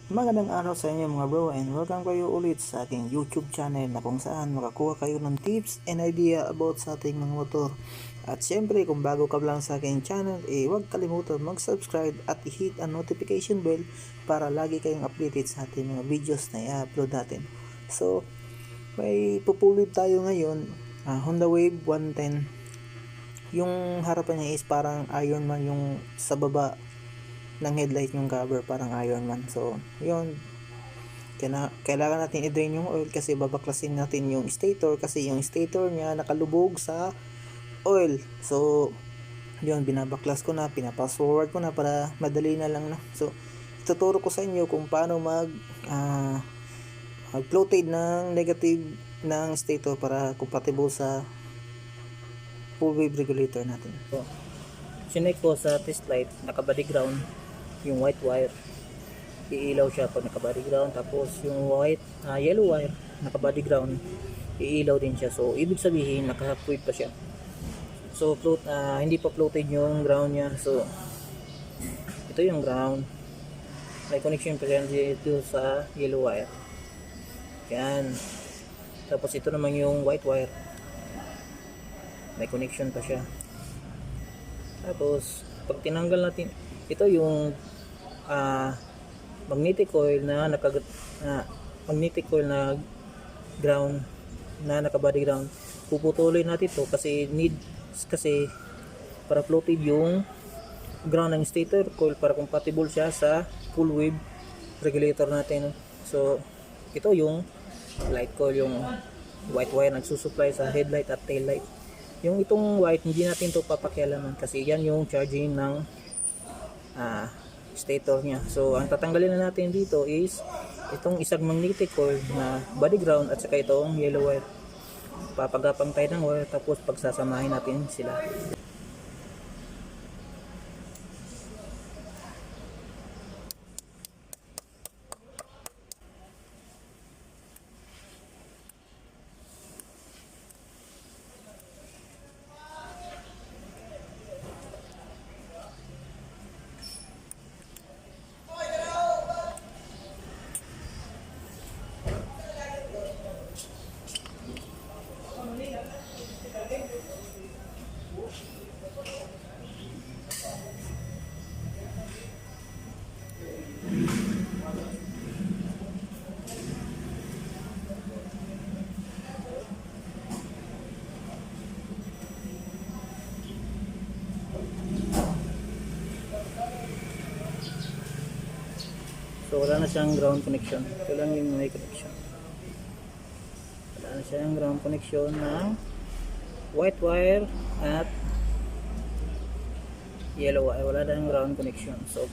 Magandang araw sa inyo mga bro, and welcome kayo ulit sa aking YouTube channel na kung saan makakuha kayo ng tips and idea about sa ating mga motor. At syempre kung bago ka lang sa aking channel, huwag kalimutan mag-subscribe at i-hit ang notification bell para lagi kayong updated sa ating mga videos na i-upload natin. So may pupulid tayo ngayon, Honda Wave 110. Yung harapan niya is parang Ironman, yung sa baba ng headlight yung cover parang Ironman. So yun, kailangan natin i-drain yung oil kasi babaklasin natin yung stator kasi yung stator niya nakalubog sa oil. So yun, binabaklas ko na, pinapass forward ko na para madali na lang na. So ituturo ko sa inyo kung paano mag floated ng negative ng stator para compatible sa full wave regulator natin. So sinek ko sa test light, naka-body ground yung white wire, iilaw siya pag naka-body ground. Tapos yung yellow wire, naka-body ground, iilaw din siya. So ibig sabihin naka-half-wave pa siya. So hindi pa floated yung ground niya. So ito yung ground, may connection pa siya dito sa yellow wire. Yan. Tapos ito naman yung white wire, may connection pa siya. Tapos pag tinanggal natin ito, yung magnetic coil na magnetic coil na ground na naka-body ground, puputulin natin to kasi para floated yung ground ng stator coil para compatible siya sa full wave regulator natin. So ito yung light coil, yung white wire nagsusupply sa headlight at tail light. Yung itong white hindi natin to papakialaman kasi yan yung charging ng stator niya. So ang tatanggalin na natin dito is itong isang magnetic coil na body ground at saka itong yellow wire. Papagapang tayo ng wire tapos pagsasamahin natin sila. So wala na siyang ground connection. Ito lang yung may connection. Wala na siyang ground connection ng white wire at yellow wire. Wala na yung ground connection. So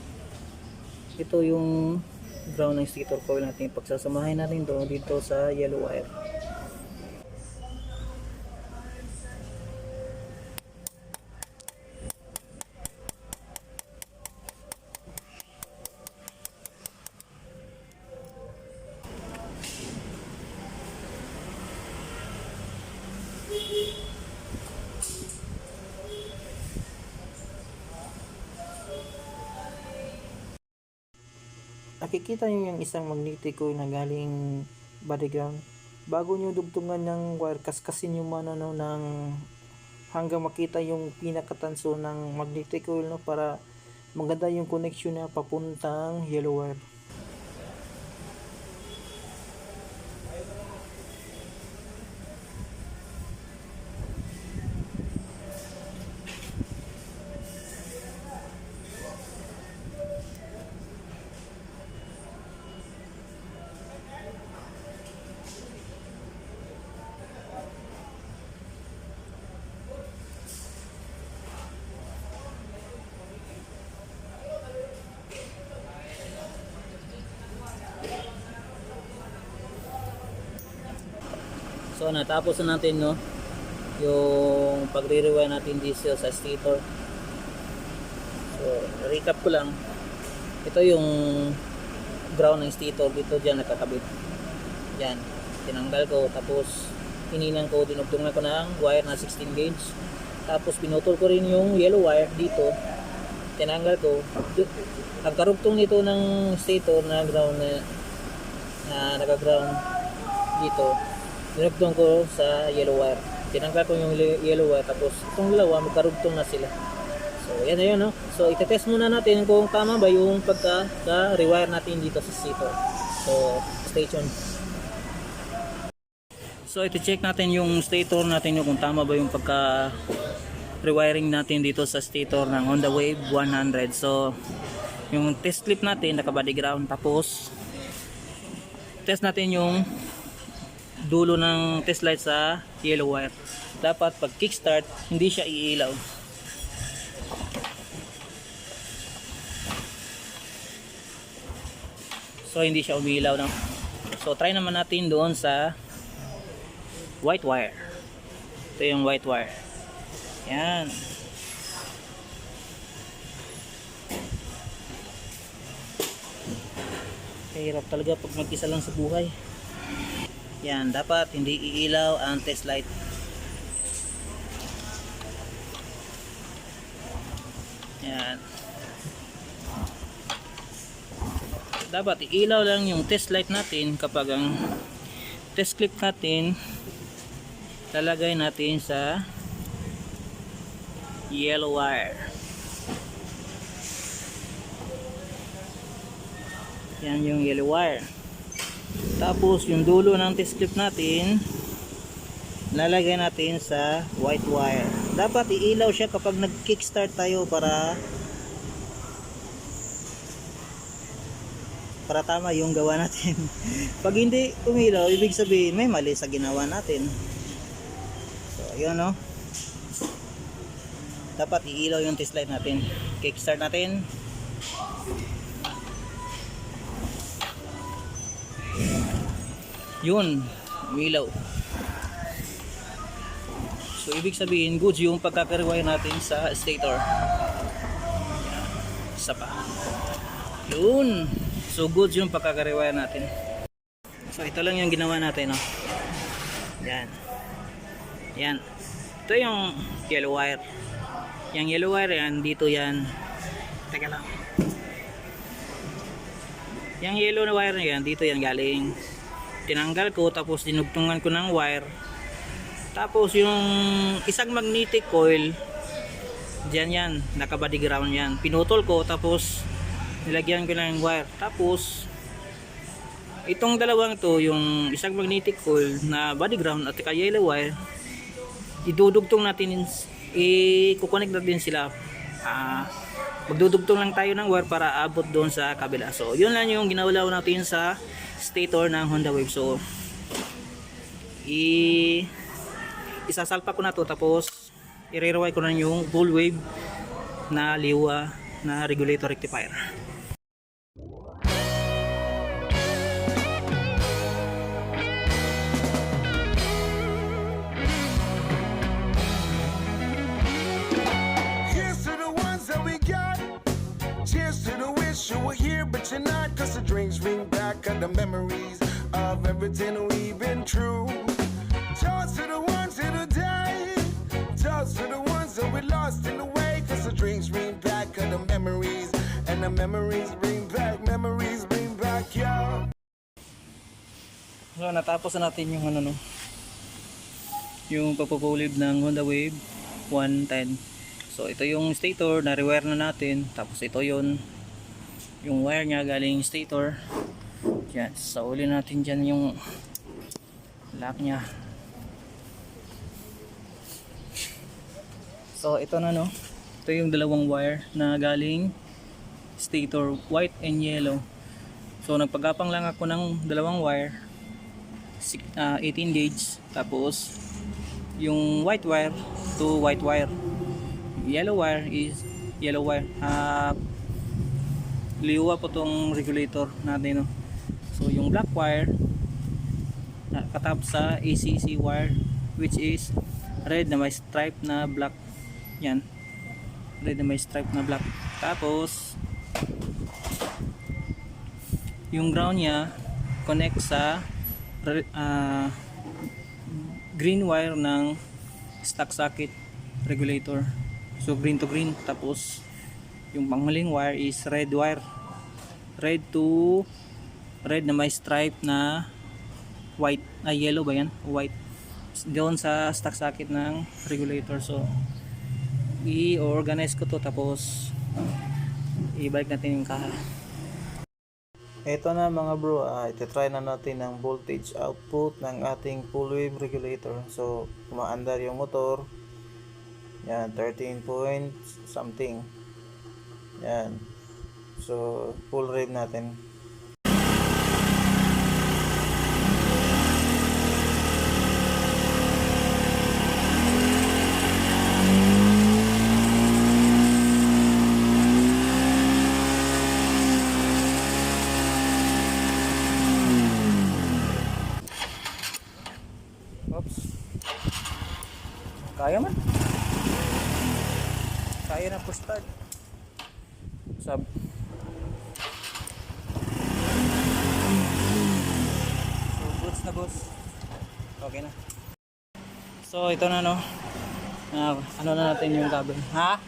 ito yung ground ng stator coil natin. Pagsasamahin natin dito sa yellow wire. Nakikita nyo yung isang magnetic coil na galing body ground. Bago nyo dugtungan ng wire, kaskasin nyo muna ng hanggang makita yung pinakatanso ng magnetic coil, no, para maganda yung connection niya papuntang yellow wire. So natapos na natin, no, yung pagre-rewire natin diesel sa stator. So recap ko lang, ito yung ground ng stator, dito dyan nakakabit. Yan, tinanggal ko, tapos hininan ko, dinugtungan ko ng wire na 16 gauge. Tapos pinutol ko rin yung yellow wire dito tinanggal ko. Ang karugtong nito ng stator na ground na naka-ground dito, dinugtong ko sa yellow wire. Tinanggal ko yung yellow wire, tapos itong dalawa magkarugtong na sila. So yan na yun, no? So itetest muna natin kung tama ba yung pagka-rewire natin dito sa stator. So stay tuned. So iti-check natin yung stator natin kung tama ba yung pagka rewiring natin dito sa stator ng Honda Wave 100. So yung test clip natin naka-body ground, tapos test natin yung dulo ng test light sa yellow wire. Dapat pag kickstart hindi siya iilaw. So hindi siya umiilaw, no? So try naman natin doon sa white wire. Ito yung white wire. Yan. Hirap talaga pag mag-isa lang sa buhay. Yan, dapat hindi iilaw ang test light. Yan. Dapat iilaw lang yung test light natin kapag ang test clip natin lalagay natin sa yellow wire. Yan yung yellow wire. Tapos yung dulo ng test clip natin lalagay natin sa white wire. Dapat iilaw siya kapag nag-kickstart tayo para tama yung gawa natin. Pag hindi umilaw, ibig sabihin may mali sa ginawa natin. So yun, no? Dapat iilaw yung test light natin. Kickstart natin. Yun, umilaw. So ibig sabihin good yung pagkaka-rewire natin sa stator. Isa pa. Yun. So good yung pagkaka-rewire natin. So ito lang yung ginawa natin, no? Yan. Yan. Ito yung yellow wire. Yung yellow wire yan, dito yan. Teka lang. Yung yellow na wire na yan, dito yan galing. Tinanggal ko, tapos dinugtungan ko ng wire. Tapos yung isang magnetic coil, dyan yan, naka-body ground yan. Pinutol ko, tapos nilagyan ko ng wire. Tapos itong dalawang to, yung isang magnetic coil na body ground at saka yellow wire, idudugtong natin, i-connect natin sila. Magdudugtong lang tayo ng wire para abot doon sa kabila. So yun lang yung ginawalaw natin sa stator ng Honda Wave. So isasalpa ko na to, tapos i-rewire ko na yung full wave na liwa na regulator rectifier. Cheers to the wish you were here, but you're not. Cause the drinks bring back the memories of everything we've been through. Toast to the ones who died. Toast to the ones that we lost in the way. Cause the drinks bring back the memories. And the memories bring back, yeah. So natapos na natin yung ano, no, yung papapulib ng Honda Wave 110. So ito yung stator, na-rewire na natin. Tapos ito yung wire nya galing stator. Yan, sauli natin dyan yung lock nya. So ito na, no, ito yung dalawang wire na galing stator, white and yellow. So nagpagapang lang ako ng dalawang wire, 18 gauge. Tapos yung white wire to white wire, yellow wire is yellow wire. Liwa po tong regulator natin, no? So yung black wire nakatap sa ACC wire, which is red na may stripe na black. Yan, red na may stripe na black. Tapos yung ground nya connect sa green wire ng stock socket regulator. So green to green. Tapos Yung panghuling wire is red wire. Red to red na may stripe na white. Yellow ba yan? White. Doon sa stock socket ng regulator. So, i-organize ko to tapos ibalik natin yung kaha. Ito na mga bro, iti-try na natin ang voltage output ng ating full wave regulator. So, kumaandar yung motor. Yan, 13 point something. Yan. So, full wave natin. Oops. Kaya man. Kaya na push start. Sub. So, goods na boss. Okay na. So, ito na no. Ano na natin yung cable. Ha?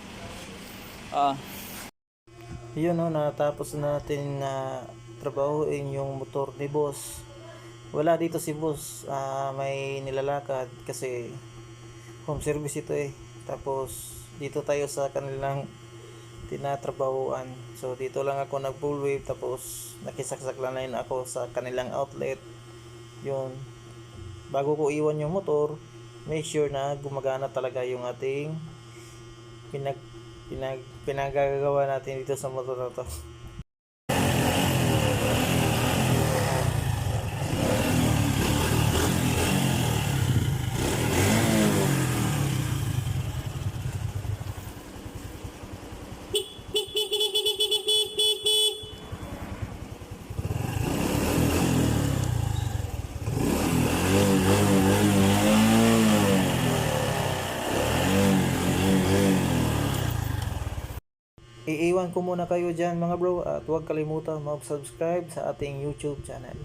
Yun no, natapos na natin na trabahuin yung motor ni boss. Wala dito si boss, may nilalakad kasi home service ito eh. Tapos dito tayo sa kanilang tinatrabahuan. So dito lang ako nag full wave, tapos nakisaksak lang rin ako sa kanilang outlet. Yun, bago ko iwan yung motor, make sure na gumagana talaga yung ating pinagagawa natin dito sa motor na to. Iiwan ko muna kayo dyan mga bro, at huwag kalimutan mag-subscribe sa ating YouTube channel.